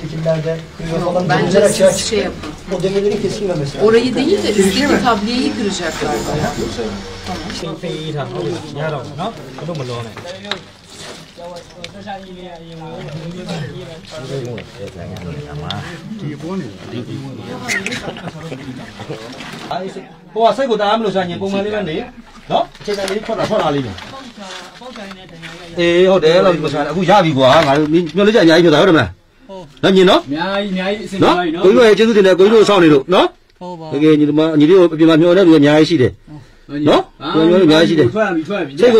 şekillerde bence şey yapın. O demirleri kesilmemesi. Orayı değil de üstteki tableyi kıracaklar. Tamam. Şey tamam. Yarım, no? Bunu mu lone? Ủa sao cô ta làm lúc sao nhìn bông mai lên đấy? Đó, trên này thoát ra đi. Ê, hồi đấy là một sản cũng giá bị quá, ngài nhớ lấy chạy nhảy nhiều rồi mà. Làm gì nó? Nó, cuối người trên thứ này cuối người sau này được, nó. Cái nhìn mà nhìn đi mà nhớ đấy nhảy gì đấy. Nó, nhớ nhảy gì đấy. Cái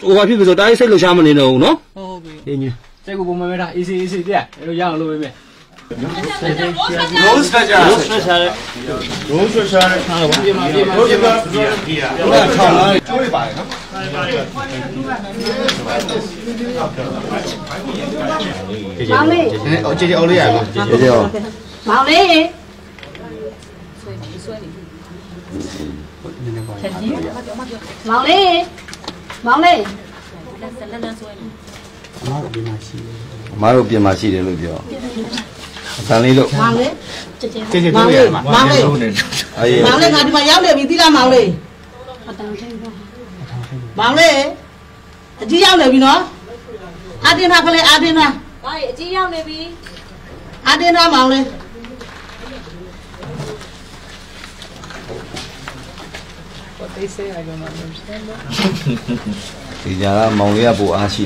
cô qua phía bây giờ đã xây lúc sao mà này đâu, nó. Cái như. Cái cô bông mai ra, easy đấy, nó giang luôn vậy. Rose special. Rose special. Chơi bài lắm. Mau đi. Chơi ô lý à? Chơi ô. Mau đi. Mau đi. Mau đi. Má đâu tiền mà xí đấy luôn kìa. Sang lấy luôn. Mang đi. Chơi mang đi. Mang đi. Mang đi, ngài đi mà giáo để mình đi làm mang đi. Mang đi. Chỉ giáo để mình nó. Adina cái này Adina. Đấy, chỉ giáo để mình. Adina mang đi. What they say, I don't understand. Thì nhà mong cái bộ A xí.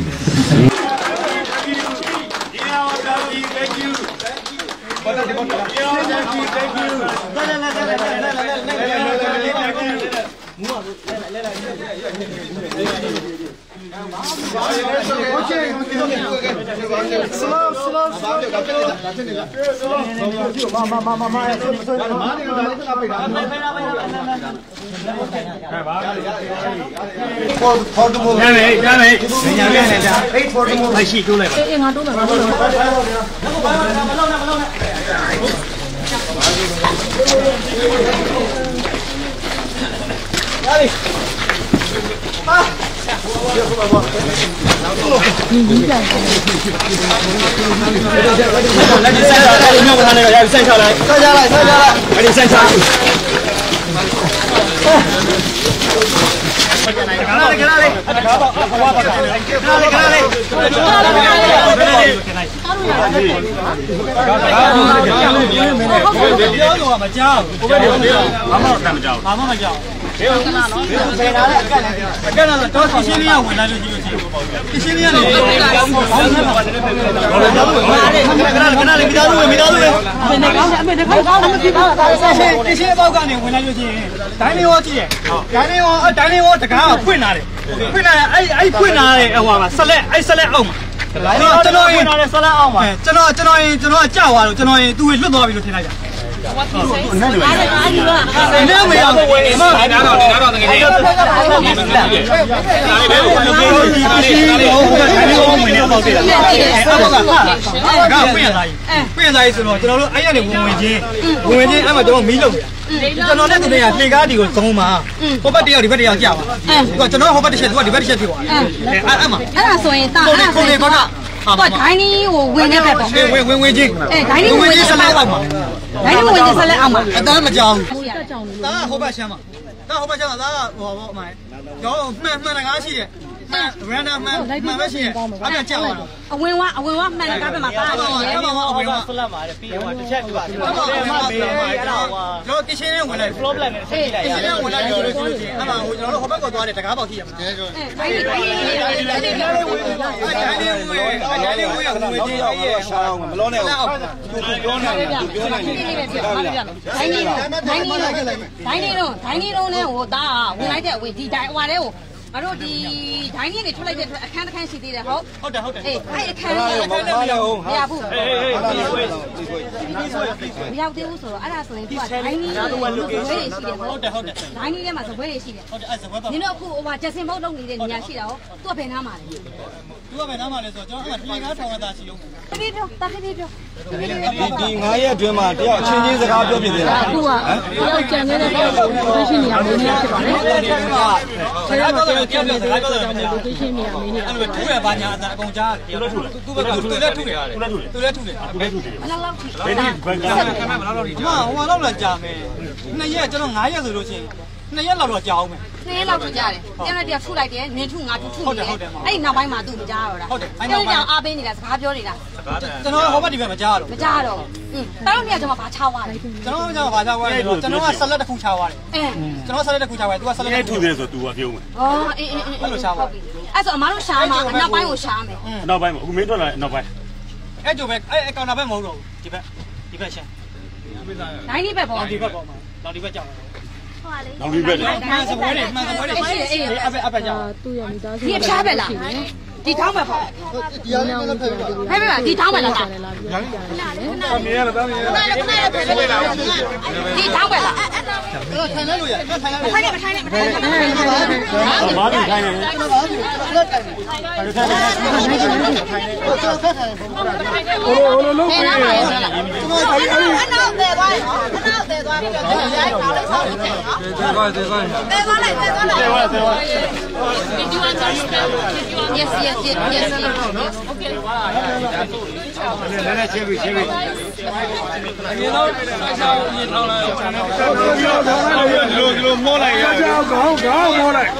What tiny or win it? Win. Tiny win it. Tiny win it. Select ama. Đó mà chồng. Đó không phải xem mà. Đó không phải xem mà đó bỏ mày. Đó mà là ngã gì? Rana mà gì? Anh đã chào rồi. Win wa mà là cái mà ta. Rồi cái xe này lại problem này sẽ lại. Cái xe này lại rồi anh mà nó không bắt có toa để cả bảo khi mà. Tiny đâu nè, ô ta,ဝင်လိုက်တဲ့ဝင်ဒီတိုင်းဟိုပါလေဟိုငါတို့ဒီဒိုင်းလေးတွေထွက်လိုက်တဲ့အခန်းတစ်ခန်းရှိသေးတယ်ဟုတ်ဟုတ်တယ်အေးအဲ့အခန်းလေးမရဘူး မရောက်သေးဘူးဆိုတော့အဲ့ဒါဆိုရင်သူကဒိုင်းနီးဇပွဲတွေရှိတယ်ဟုတ်တယ်ဒိုင်းနီးထဲမှာဇပွဲတွေရှိတယ်ဟုတ်တယ်အဲ့ဇပွဲပေါ့နင်တို့အခုဟိုဂျက်စင်ဘုတ်လုပ်နေတဲ့နေရာရှိတာရောသူကဘယ်နားမှာလဲသူကဘယ်နားမှာလဲဆိုတော့ကျွန်တော်ကလေကားထောင်ရတာရှိအောင်တပြေးပြောတာပြေးပြောဒီ9ရက်အတွင်းမှာတယောက်အချင်းချင်းစကားပြောပြသေးလားအခုကတယောက်ကြံနေတဲ့တယောက်ကို location နေရာမင်းနေဖြစ်ပါလေဆရာကတော့ပြောပြစကားပြောတယ် location နေရာမင်းနေအဲ့လိုထူရပါညာအကုန်ကြားသူလည်းထူတယ်သူလည်းထူတယ်သူလည်းထူတယ်ဘယ်လောက်ထိဘယ်ဒီဘယ်ကဘယ်လောက်ထိဟိုလောက်လာကြာမယ်2ရက်ကျွန်တော်9ရက်ဆိုလို့ရှိရင်2ရက်လောက်တော့ကြာအောင်မယ်2ရက်လောက်ထိကြာတယ်ကျွန်တော်တယောက်ထုလိုက်တယ်နင်ထုငါထုနေတယ်အဲ့ဒီနောက်ပိုင်းမှာသူမကြားတော့တာဟုတ်တယ်အဲ့နောက်ပိုင်းအားပေးနေတာစကားပြောနေတာကျွန်တော်ဟောဘက်ဒီဘက်မကြားတော့မကြားတော့တားလို့မြတ်ကျွန်တော်ဘာချသွားလဲကျွန်တော်ကဘာချသွားလဲကျွန်တော်ကဆက်လက်တစ်ခုချသွားတယ်ကျွန်တော်ဆက်လက်တစ်ခုချသွားတယ် तू ကဆက်လက်တစ်ခုထူတယ်ဆို तू ကပြုံးမယ်ဩအေးအဲ့လိုရှာပါအဲ့ဆိုအမားတို့ရှာမှာအနောက်ပိုင်းကိုရှာမယ်နောက်ပိုင်းမှာအခုမင်းထွက်လာနောက်ပိုင်းအဲ့ကြိုပဲအဲ့ကောင်တာဘက်မဟုတ်တော့ဘူးဒီဘက်ရှာတိုင်းဒီဘက်ပေါ့ဒီဘက်ပေါ့မှာနောက်ဒီဘက်ကြောက်နောက်ဒီဘက်မှန်စပွဲတွေအေးအဘက်ကြောက်သူ့ရဲ့မိသားစုဒီအဖျားပဲလားဒီထောင်းပဲပေါ့ဒီအောင်လည်းဖယ်ပါဟဲ့ပါဒီထောင်းပဲလားမြင်ရလားမြင်ရလားဒီထောင်းပဲလားထိုင်လို့ရထိုင်လို့မထိုင်နဲ့မထိုင်နဲ့မထိုင်နဲ့ဘာလို့ထိုင်နေလဲโอ้လုံးပေးရအနောက်သေးသွားအနောက်သေးသွားပြီးတော့ရိုက်ပါလိုက်ဆောက်နေတယ်နော်သေးသွားလိုက်Yes okay နည်းနည်းချင်းပြီချင်းပြီအရင်တော့ဆောက်ရင်ထောင်းလိုက်ဒီလိုမောလိုက်ရအောင်ခေါင်းမောလိုက်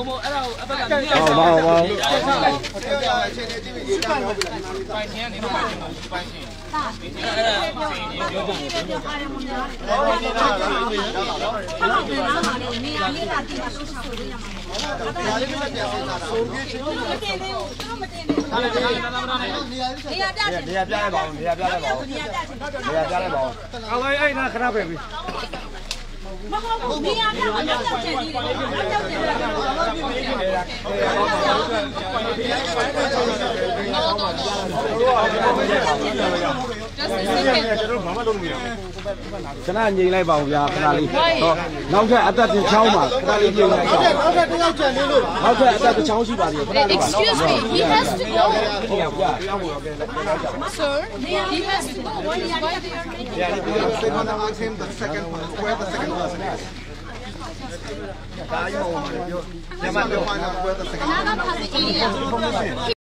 ဟိုအဲ့ဒါကိုအဘက်ကဟောပါအခြေအနေကြည့်ပြီးပိုင်ချင်းနေတော့ပိုင်ချင်းအဲ့နာခဏပဲပြီမဟုတ်ဘူးနေရာပြအနောက်ကျန်သေးတယ်အနောက်ကျန်တယ်ကျွန်တော်ဘာမှလုပ်လို့မရဘူးခဏငြိမ်လိုက်ပါဦးဗျာခဏလေးဟောနောက်ထပ်အသက်တစ်ချောင်းပါခဏလေးငြိမ်လိုက်ပါနောက်ထပ်တစ်ယောက်ကျန်သေးလို့နောက်ထပ်အသက်တစ်ချောင်းရှိပါသေးတယ်ခဏလေးပါ Excuse me he has to go Sir he has to go where is Yeah, they want to ask him the second where the second person is. Find out where the second person is.